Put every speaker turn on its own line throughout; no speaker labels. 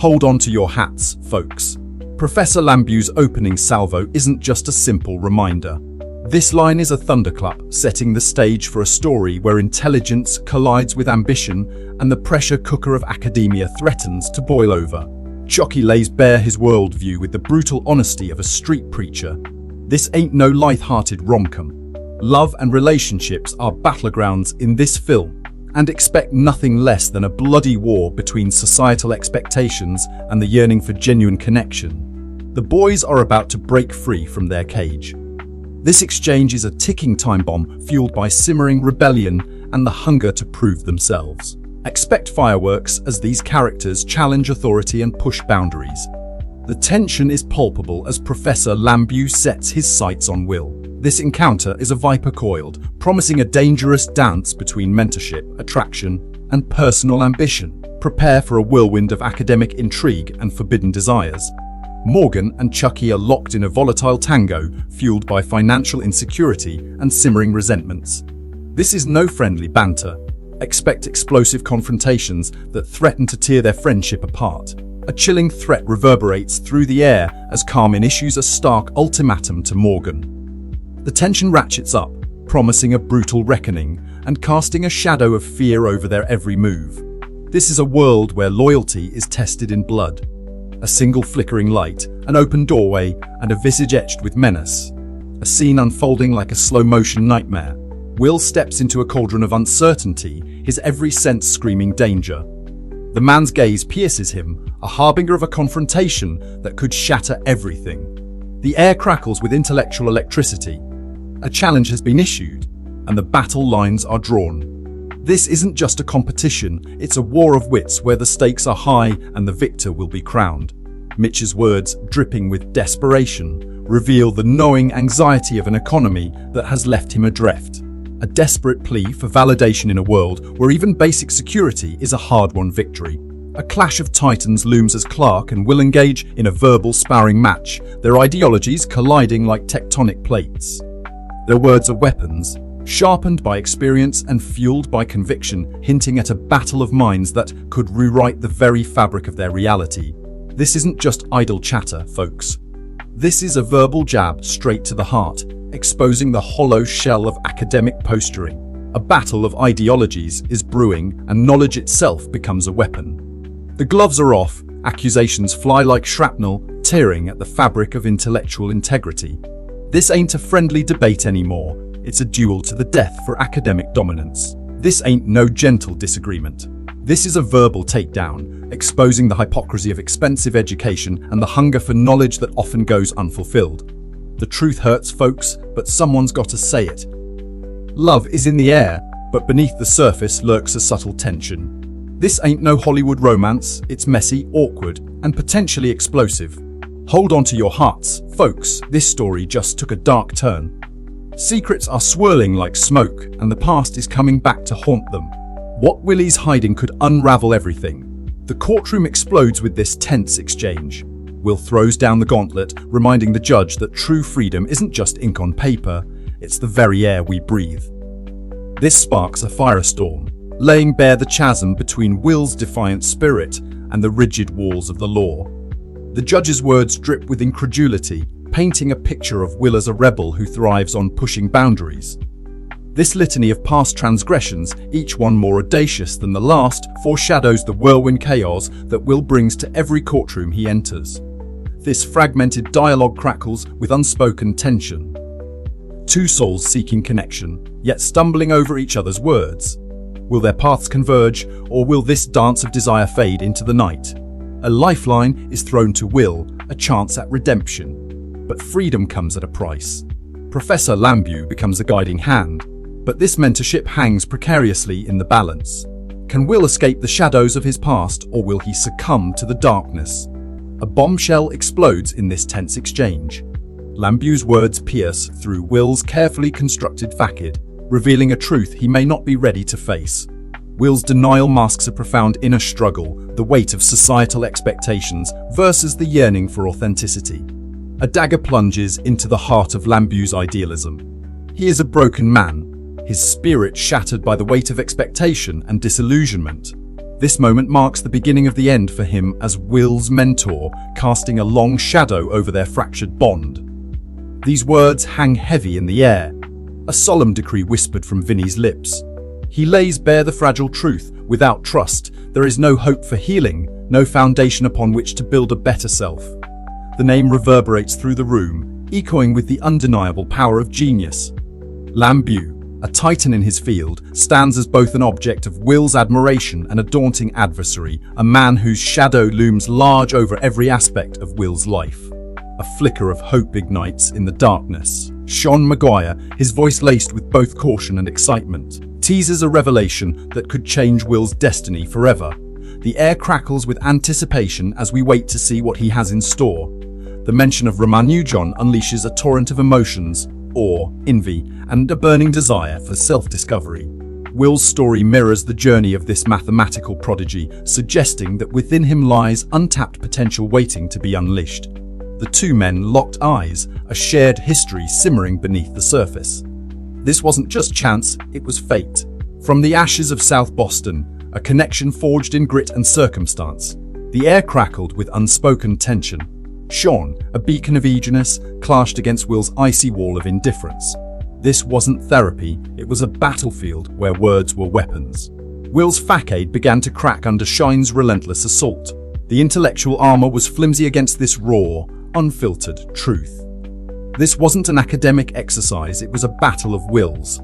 Hold on to your hats, folks. Professor Lambue's opening salvo isn't just a simple reminder. This line is a thunderclap, setting the stage for a story where intelligence collides with ambition and the pressure cooker of academia threatens to boil over. Chucky lays bare his worldview with the brutal honesty of a street preacher. This ain't no light-hearted rom-com. Love and relationships are battlegrounds in this film, and expect nothing less than a bloody war between societal expectations and the yearning for genuine connection. The boys are about to break free from their cage. This exchange is a ticking time bomb fueled by simmering rebellion and the hunger to prove themselves. Expect fireworks as these characters challenge authority and push boundaries. The tension is palpable as Professor Lambue sets his sights on Will. This encounter is a viper coiled, promising a dangerous dance between mentorship, attraction, and personal ambition. Prepare for a whirlwind of academic intrigue and forbidden desires. Morgan and Chucky are locked in a volatile tango fueled by financial insecurity and simmering resentments. This is no friendly banter. Expect explosive confrontations that threaten to tear their friendship apart. A chilling threat reverberates through the air as Carmen issues a stark ultimatum to Morgan. The tension ratchets up, promising a brutal reckoning and casting a shadow of fear over their every move. This is a world where loyalty is tested in blood. A single flickering light, an open doorway, and a visage etched with menace. A scene unfolding like a slow-motion nightmare. Will steps into a cauldron of uncertainty, his every sense screaming danger. The man's gaze pierces him, a harbinger of a confrontation that could shatter everything. The air crackles with intellectual electricity. A challenge has been issued, and the battle lines are drawn. This isn't just a competition, it's a war of wits where the stakes are high and the victor will be crowned. Mitch's words, dripping with desperation, reveal the gnawing anxiety of an economy that has left him adrift. A desperate plea for validation in a world where even basic security is a hard-won victory. A clash of titans looms as Clark and Will engage in a verbal sparring match, their ideologies colliding like tectonic plates. Their words are weapons, sharpened by experience and fueled by conviction, hinting at a battle of minds that could rewrite the very fabric of their reality. This isn't just idle chatter, folks. This is a verbal jab straight to the heart, exposing the hollow shell of academic posturing. A battle of ideologies is brewing, and knowledge itself becomes a weapon. The gloves are off, accusations fly like shrapnel, tearing at the fabric of intellectual integrity. This ain't a friendly debate anymore, it's a duel to the death for academic dominance. This ain't no gentle disagreement. This is a verbal takedown, exposing the hypocrisy of expensive education and the hunger for knowledge that often goes unfulfilled. The truth hurts, folks, but someone's got to say it. Love is in the air, but beneath the surface lurks a subtle tension. This ain't no Hollywood romance, it's messy, awkward, and potentially explosive. Hold on to your hearts, folks, this story just took a dark turn. Secrets are swirling like smoke, and the past is coming back to haunt them. What Willie's hiding could unravel everything. The courtroom explodes with this tense exchange. Will throws down the gauntlet, reminding the judge that true freedom isn't just ink on paper, it's the very air we breathe. This sparks a firestorm, laying bare the chasm between Will's defiant spirit and the rigid walls of the law. The judge's words drip with incredulity, painting a picture of Will as a rebel who thrives on pushing boundaries. This litany of past transgressions, each one more audacious than the last, foreshadows the whirlwind chaos that Will brings to every courtroom he enters. This fragmented dialogue crackles with unspoken tension. Two souls seeking connection, yet stumbling over each other's words. Will their paths converge, or will this dance of desire fade into the night? A lifeline is thrown to Will, a chance at redemption. But freedom comes at a price. Professor Lambue becomes a guiding hand, but this mentorship hangs precariously in the balance. Can Will escape the shadows of his past, or will he succumb to the darkness? A bombshell explodes in this tense exchange. Lambue's words pierce through Will's carefully constructed facade, revealing a truth he may not be ready to face. Will's denial masks a profound inner struggle, the weight of societal expectations versus the yearning for authenticity. A dagger plunges into the heart of Lambue's idealism. He is a broken man, his spirit shattered by the weight of expectation and disillusionment. This moment marks the beginning of the end for him as Will's mentor, casting a long shadow over their fractured bond. These words hang heavy in the air, a solemn decree whispered from Vinny's lips. He lays bare the fragile truth: without trust, there is no hope for healing, no foundation upon which to build a better self. The name reverberates through the room, echoing with the undeniable power of genius. Lambeau, a titan in his field, stands as both an object of Will's admiration and a daunting adversary, a man whose shadow looms large over every aspect of Will's life. A flicker of hope ignites in the darkness. Sean Maguire, his voice laced with both caution and excitement, teases a revelation that could change Will's destiny forever. The air crackles with anticipation as we wait to see what he has in store. The mention of Ramanujan unleashes a torrent of emotions: awe, envy, and a burning desire for self-discovery. Will's story mirrors the journey of this mathematical prodigy, suggesting that within him lies untapped potential waiting to be unleashed. The two men locked eyes, a shared history simmering beneath the surface. This wasn't just chance, it was fate. From the ashes of South Boston, a connection forged in grit and circumstance. The air crackled with unspoken tension. Sean, a beacon of eagerness, clashed against Will's icy wall of indifference. This wasn't therapy, it was a battlefield where words were weapons. Will's facade began to crack under Shine's relentless assault. The intellectual armor was flimsy against this raw, unfiltered truth. This wasn't an academic exercise, it was a battle of wills.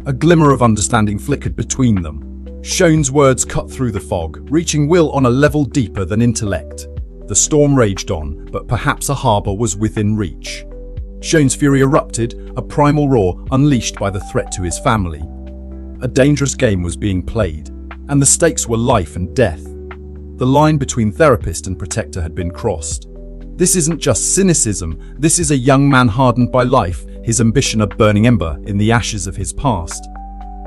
A glimmer of understanding flickered between them. Sean's words cut through the fog, reaching Will on a level deeper than intellect. The storm raged on, but perhaps a harbor was within reach. Sean's fury erupted, a primal roar unleashed by the threat to his family. A dangerous game was being played, and the stakes were life and death. The line between therapist and protector had been crossed. This isn't just cynicism, this is a young man hardened by life, his ambition a burning ember in the ashes of his past.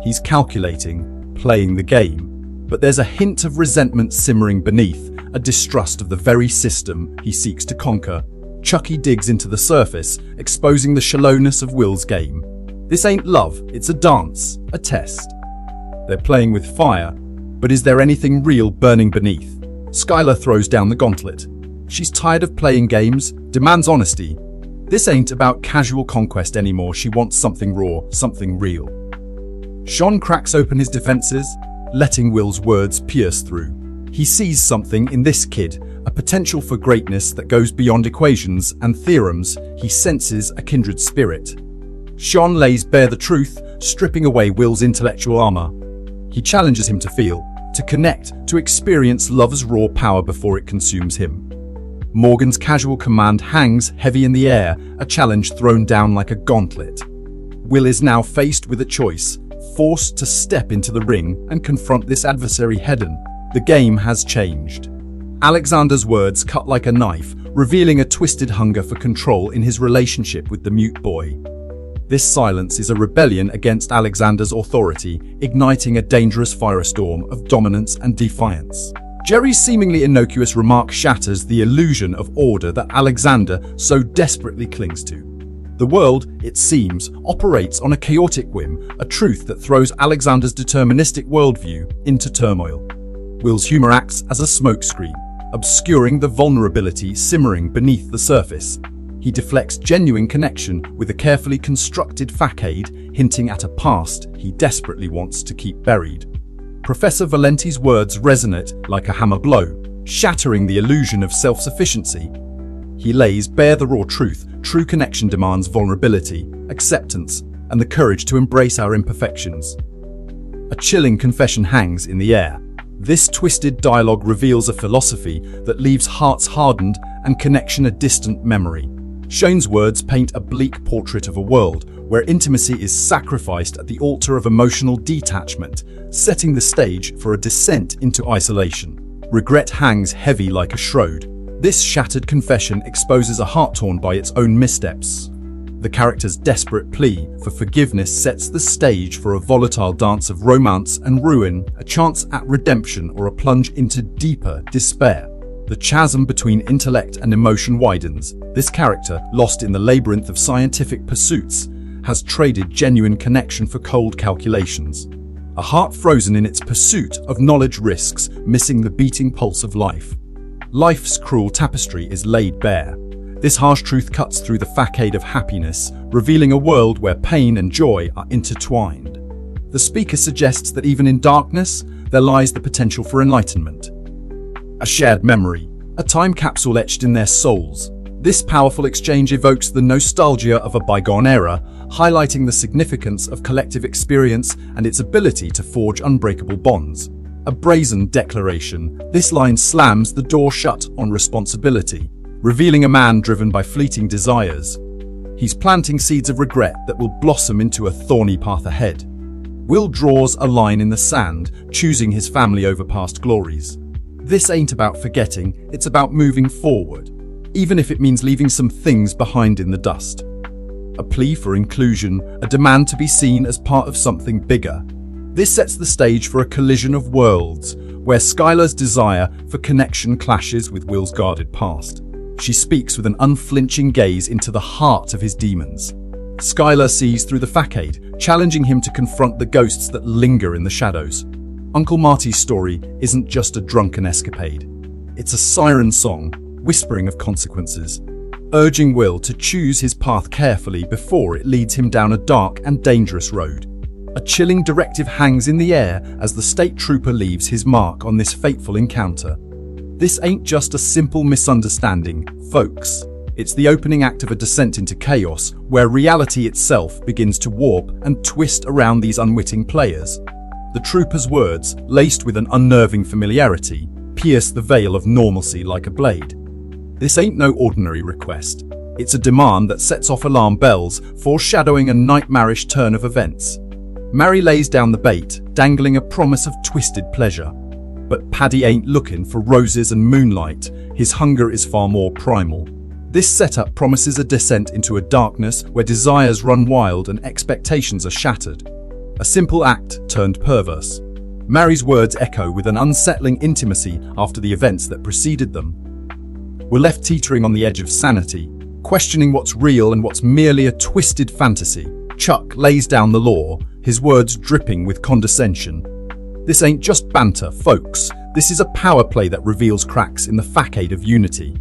He's calculating, playing the game, but there's a hint of resentment simmering beneath, a distrust of the very system he seeks to conquer. Chucky digs into the surface, exposing the shallowness of Will's game. This ain't love, it's a dance, a test. They're playing with fire, but is there anything real burning beneath? Skylar throws down the gauntlet. She's tired of playing games, demands honesty. This ain't about casual conquest anymore, she wants something raw, something real. Sean cracks open his defenses, letting Will's words pierce through. He sees something in this kid, a potential for greatness that goes beyond equations and theorems. He senses a kindred spirit. Sean lays bare the truth, stripping away Will's intellectual armor. He challenges him to feel, to connect, to experience love's raw power before it consumes him. Morgan's casual command hangs heavy in the air, a challenge thrown down like a gauntlet. Will is now faced with a choice, forced to step into the ring and confront this adversary head-on. The game has changed. Alexander's words cut like a knife, revealing a twisted hunger for control in his relationship with the mute boy. This silence is a rebellion against Alexander's authority, igniting a dangerous firestorm of dominance and defiance. Jerry's seemingly innocuous remark shatters the illusion of order that Alexander so desperately clings to. The world, it seems, operates on a chaotic whim, a truth that throws Alexander's deterministic worldview into turmoil. Will's humor acts as a smokescreen, obscuring the vulnerability simmering beneath the surface. He deflects genuine connection with a carefully constructed facade, hinting at a past he desperately wants to keep buried. Professor Valenti's words resonate like a hammer blow, shattering the illusion of self-sufficiency. He lays bare the raw truth: true connection demands vulnerability, acceptance, and the courage to embrace our imperfections. A chilling confession hangs in the air. This twisted dialogue reveals a philosophy that leaves hearts hardened and connection a distant memory. Sean's words paint a bleak portrait of a world where intimacy is sacrificed at the altar of emotional detachment, setting the stage for a descent into isolation. Regret hangs heavy like a shroud. This shattered confession exposes a heart torn by its own missteps. The character's desperate plea for forgiveness sets the stage for a volatile dance of romance and ruin, a chance at redemption or a plunge into deeper despair. The chasm between intellect and emotion widens. This character, lost in the labyrinth of scientific pursuits, has traded genuine connection for cold calculations. A heart frozen in its pursuit of knowledge risks missing the beating pulse of life. Life's cruel tapestry is laid bare. This harsh truth cuts through the facade of happiness, revealing a world where pain and joy are intertwined. The speaker suggests that even in darkness, there lies the potential for enlightenment. A shared memory, a time capsule etched in their souls. This powerful exchange evokes the nostalgia of a bygone era, highlighting the significance of collective experience and its ability to forge unbreakable bonds. A brazen declaration, this line slams the door shut on responsibility, revealing a man driven by fleeting desires. He's planting seeds of regret that will blossom into a thorny path ahead. Will draws a line in the sand, choosing his family over past glories. This ain't about forgetting, it's about moving forward, even if it means leaving some things behind in the dust. A plea for inclusion, a demand to be seen as part of something bigger. This sets the stage for a collision of worlds, where Skylar's desire for connection clashes with Will's guarded past. She speaks with an unflinching gaze into the heart of his demons. Skylar sees through the facade, challenging him to confront the ghosts that linger in the shadows. Uncle Marty's story isn't just a drunken escapade. It's a siren song, whispering of consequences, urging Will to choose his path carefully before it leads him down a dark and dangerous road. A chilling directive hangs in the air as the state trooper leaves his mark on this fateful encounter. This ain't just a simple misunderstanding, folks. It's the opening act of a descent into chaos, where reality itself begins to warp and twist around these unwitting players. The trooper's words, laced with an unnerving familiarity, pierce the veil of normalcy like a blade. This ain't no ordinary request. It's a demand that sets off alarm bells, foreshadowing a nightmarish turn of events. Mary lays down the bait, dangling a promise of twisted pleasure. But Paddy ain't looking for roses and moonlight. His hunger is far more primal. This setup promises a descent into a darkness where desires run wild and expectations are shattered. A simple act turned perverse. Mary's words echo with an unsettling intimacy after the events that preceded them. We're left teetering on the edge of sanity, questioning what's real and what's merely a twisted fantasy. Chuck lays down the law, his words dripping with condescension. This ain't just banter, folks. This is a power play that reveals cracks in the facade of unity.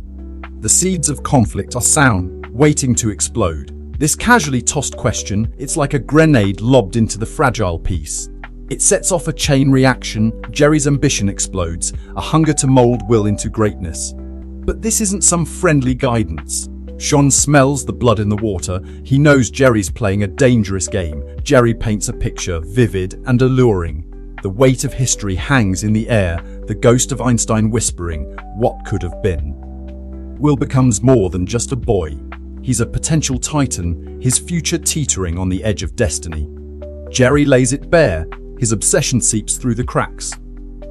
The seeds of conflict are sown, waiting to explode. This casually tossed question, it's like a grenade lobbed into the fragile piece. It sets off a chain reaction. Jerry's ambition explodes, a hunger to mold Will into greatness. But this isn't some friendly guidance. Sean smells the blood in the water. He knows Jerry's playing a dangerous game. Jerry paints a picture, vivid and alluring. The weight of history hangs in the air, the ghost of Einstein whispering, "What could have been?" Will becomes more than just a boy. He's a potential titan, his future teetering on the edge of destiny. Jerry lays it bare, his obsession seeps through the cracks.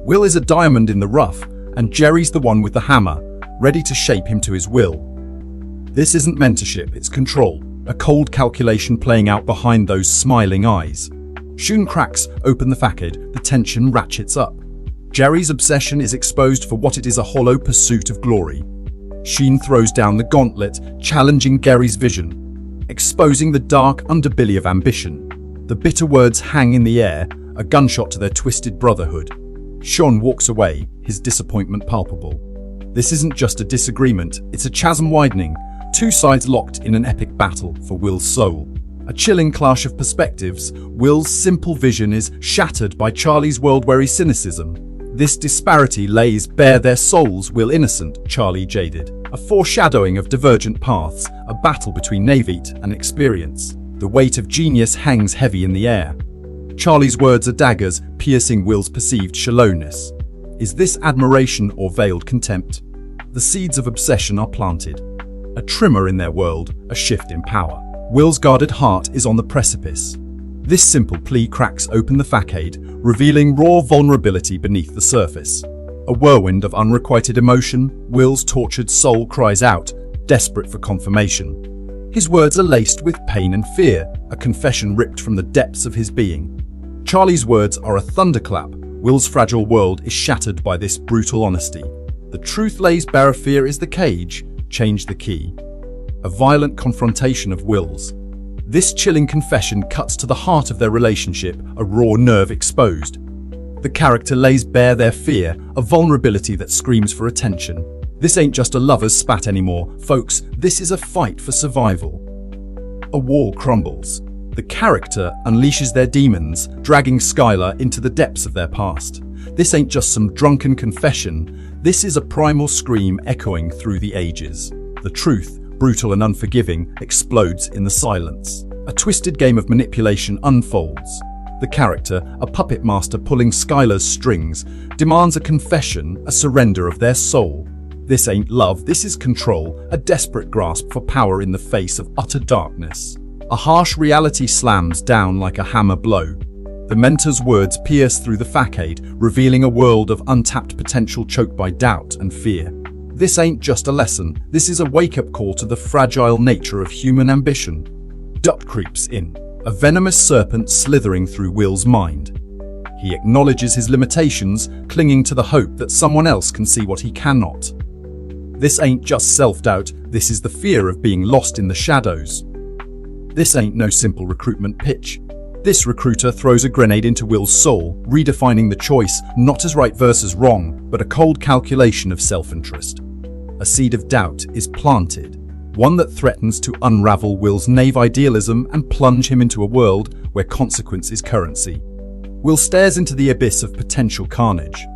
Will is a diamond in the rough, and Jerry's the one with the hammer, ready to shape him to his will. This isn't mentorship, it's control, a cold calculation playing out behind those smiling eyes. Shun cracks open the facade, the tension ratchets up. Jerry's obsession is exposed for what it is, a hollow pursuit of glory. Sheen throws down the gauntlet, challenging Gary's vision, exposing the dark underbelly of ambition. The bitter words hang in the air, a gunshot to their twisted brotherhood. Sean walks away, his disappointment palpable. This isn't just a disagreement, it's a chasm widening, two sides locked in an epic battle for Will's soul. A chilling clash of perspectives, Will's simple vision is shattered by Charlie's world-weary cynicism. This disparity lays bare their souls, Will innocent, Charlie jaded. A foreshadowing of divergent paths, a battle between naivete and experience. The weight of genius hangs heavy in the air. Charlie's words are daggers, piercing Will's perceived shallowness. Is this admiration or veiled contempt? The seeds of obsession are planted. A tremor in their world, a shift in power. Will's guarded heart is on the precipice. This simple plea cracks open the facade, revealing raw vulnerability beneath the surface. A whirlwind of unrequited emotion, Will's tortured soul cries out, desperate for confirmation. His words are laced with pain and fear, a confession ripped from the depths of his being. Charlie's words are a thunderclap. Will's fragile world is shattered by this brutal honesty. The truth lays bare, fear is the cage, change the key. A violent confrontation of wills. This chilling confession cuts to the heart of their relationship, a raw nerve exposed. The character lays bare their fear, a vulnerability that screams for attention. This ain't just a lover's spat anymore, folks, this is a fight for survival. A wall crumbles. The character unleashes their demons, dragging Skylar into the depths of their past. This ain't just some drunken confession, this is a primal scream echoing through the ages. The truth, brutal and unforgiving, explodes in the silence. A twisted game of manipulation unfolds. The character, a puppet master pulling Skylar's strings, demands a confession, a surrender of their soul. This ain't love, this is control, a desperate grasp for power in the face of utter darkness. A harsh reality slams down like a hammer blow. The mentor's words pierce through the facade, revealing a world of untapped potential choked by doubt and fear. This ain't just a lesson, this is a wake-up call to the fragile nature of human ambition. Doubt creeps in, a venomous serpent slithering through Will's mind. He acknowledges his limitations, clinging to the hope that someone else can see what he cannot. This ain't just self-doubt, this is the fear of being lost in the shadows. This ain't no simple recruitment pitch. This recruiter throws a grenade into Will's soul, redefining the choice not as right versus wrong, but a cold calculation of self-interest. A seed of doubt is planted, one that threatens to unravel Will's naive idealism and plunge him into a world where consequence is currency. Will stares into the abyss of potential carnage.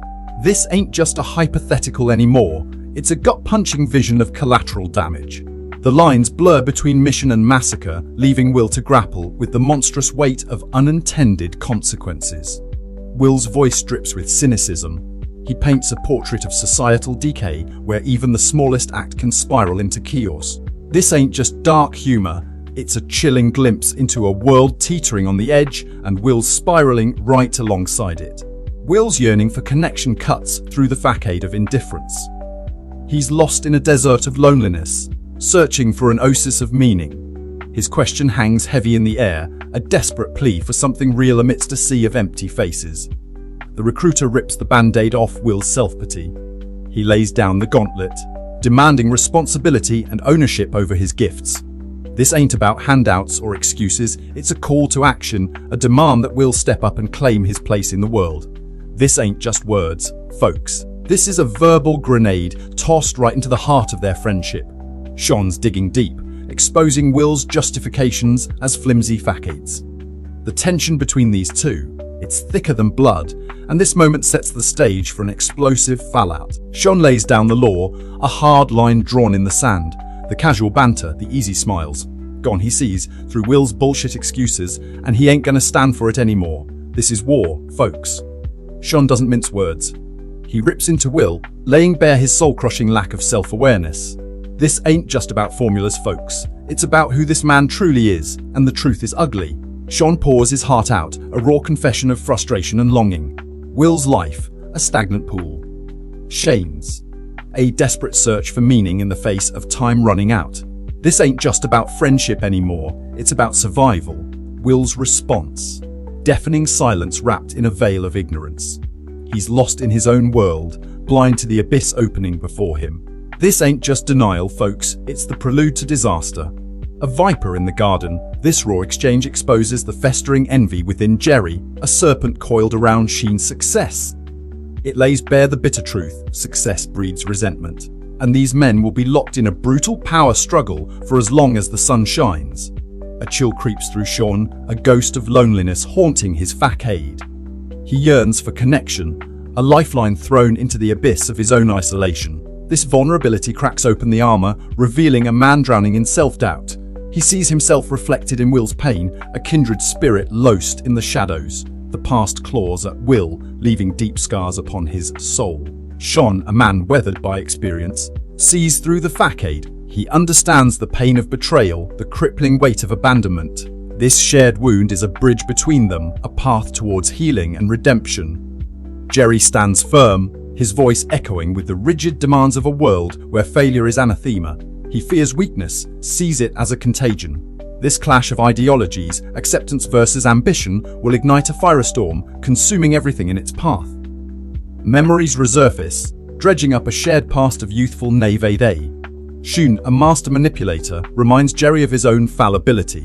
This ain't just a hypothetical anymore, it's a gut-punching vision of collateral damage. The lines blur between mission and massacre, leaving Will to grapple with the monstrous weight of unintended consequences. Will's voice drips with cynicism. He paints a portrait of societal decay where even the smallest act can spiral into chaos. This ain't just dark humor, it's a chilling glimpse into a world teetering on the edge and Will spiraling right alongside it. Will's yearning for connection cuts through the facade of indifference. He's lost in a desert of loneliness, searching for an oasis of meaning. His question hangs heavy in the air, a desperate plea for something real amidst a sea of empty faces. The recruiter rips the band-aid off Will's self-pity. He lays down the gauntlet, demanding responsibility and ownership over his gifts. This ain't about handouts or excuses, it's a call to action, a demand that Will step up and claim his place in the world. This ain't just words, folks. This is a verbal grenade tossed right into the heart of their friendship. Sean's digging deep, exposing Will's justifications as flimsy facades. The tension between these two, it's thicker than blood, and this moment sets the stage for an explosive fallout. Sean lays down the law, a hard line drawn in the sand. The casual banter, the easy smiles. Gone he sees through Will's bullshit excuses, and he ain't gonna stand for it anymore. This is war, folks. Sean doesn't mince words. He rips into Will, laying bare his soul-crushing lack of self-awareness. This ain't just about formulas, folks. It's about who this man truly is, and the truth is ugly. Sean pours his heart out, a raw confession of frustration and longing. Will's life, a stagnant pool. Shane's, a desperate search for meaning in the face of time running out. This ain't just about friendship anymore, it's about survival. Will's response, deafening silence wrapped in a veil of ignorance. He's lost in his own world, blind to the abyss opening before him. This ain't just denial, folks, it's the prelude to disaster. A viper in the garden, this raw exchange exposes the festering envy within Jerry, a serpent coiled around Sheen's success. It lays bare the bitter truth, success breeds resentment. And these men will be locked in a brutal power struggle for as long as the sun shines. A chill creeps through Sean, a ghost of loneliness haunting his facade. He yearns for connection, a lifeline thrown into the abyss of his own isolation. This vulnerability cracks open the armor, revealing a man drowning in self-doubt. He sees himself reflected in Will's pain, a kindred spirit lost in the shadows. The past claws at Will, leaving deep scars upon his soul. Sean, a man weathered by experience, sees through the facade. He understands the pain of betrayal, the crippling weight of abandonment. This shared wound is a bridge between them, a path towards healing and redemption. Jerry stands firm, his voice echoing with the rigid demands of a world where failure is anathema. He fears weakness, sees it as a contagion. This clash of ideologies, acceptance versus ambition, will ignite a firestorm, consuming everything in its path. Memories resurface, dredging up a shared past of youthful naivete. Shun, a master manipulator, reminds Jerry of his own fallibility.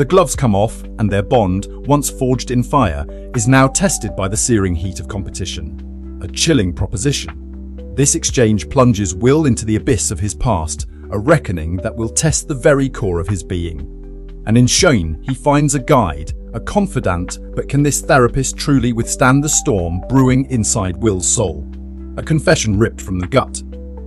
The gloves come off, and their bond, once forged in fire, is now tested by the searing heat of competition. A chilling proposition. This exchange plunges Will into the abyss of his past, a reckoning that will test the very core of his being. And in Shane, he finds a guide, a confidant, but can this therapist truly withstand the storm brewing inside Will's soul? A confession ripped from the gut.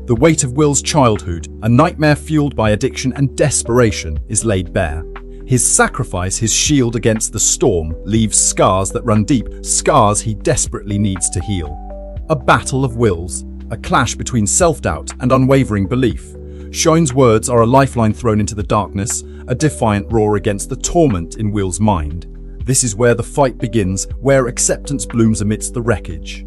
The weight of Will's childhood, a nightmare fueled by addiction and desperation, is laid bare. His sacrifice, his shield against the storm, leaves scars that run deep, scars he desperately needs to heal. A battle of wills, a clash between self-doubt and unwavering belief. Shane's words are a lifeline thrown into the darkness, a defiant roar against the torment in Will's mind. This is where the fight begins, where acceptance blooms amidst the wreckage.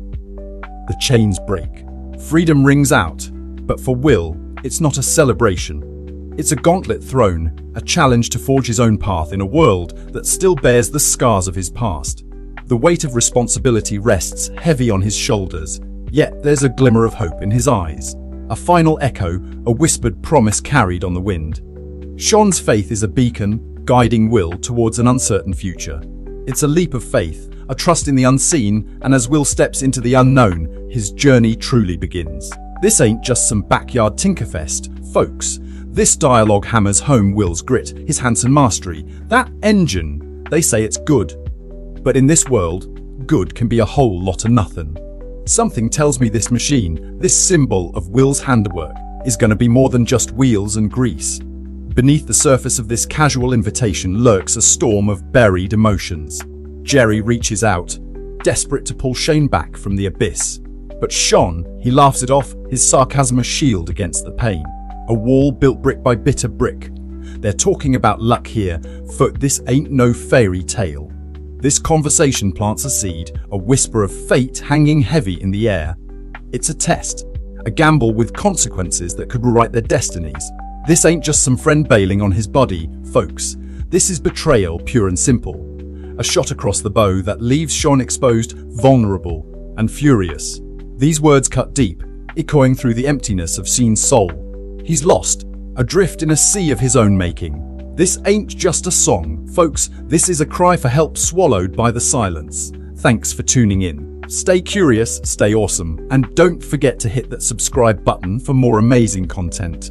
The chains break. Freedom rings out, but for Will, it's not a celebration. It's a gauntlet thrown, a challenge to forge his own path in a world that still bears the scars of his past. The weight of responsibility rests heavy on his shoulders, yet there's a glimmer of hope in his eyes. A final echo, a whispered promise carried on the wind. Shane's faith is a beacon, guiding Will towards an uncertain future. It's a leap of faith, a trust in the unseen, and as Will steps into the unknown, his journey truly begins. This ain't just some backyard tinkerfest, folks. This dialogue hammers home Will's grit, his Hanson mastery. That engine, they say it's good. But in this world, good can be a whole lot of nothing. Something tells me this machine, this symbol of Will's handiwork, is going to be more than just wheels and grease. Beneath the surface of this casual invitation lurks a storm of buried emotions. Jerry reaches out, desperate to pull Shane back from the abyss. But Shane, he laughs it off, his sarcasm a shield against the pain. A wall built brick by bitter brick. They're talking about luck here, for this ain't no fairy tale. This conversation plants a seed, a whisper of fate hanging heavy in the air. It's a test, a gamble with consequences that could rewrite their destinies. This ain't just some friend bailing on his body, folks. This is betrayal, pure and simple. A shot across the bow that leaves Shane exposed, vulnerable, and furious. These words cut deep, echoing through the emptiness of Sheen's soul. He's lost, adrift in a sea of his own making. This ain't just a song, folks. This is a cry for help swallowed by the silence. Thanks for tuning in. Stay curious, stay awesome, and don't forget to hit that subscribe button for more amazing content.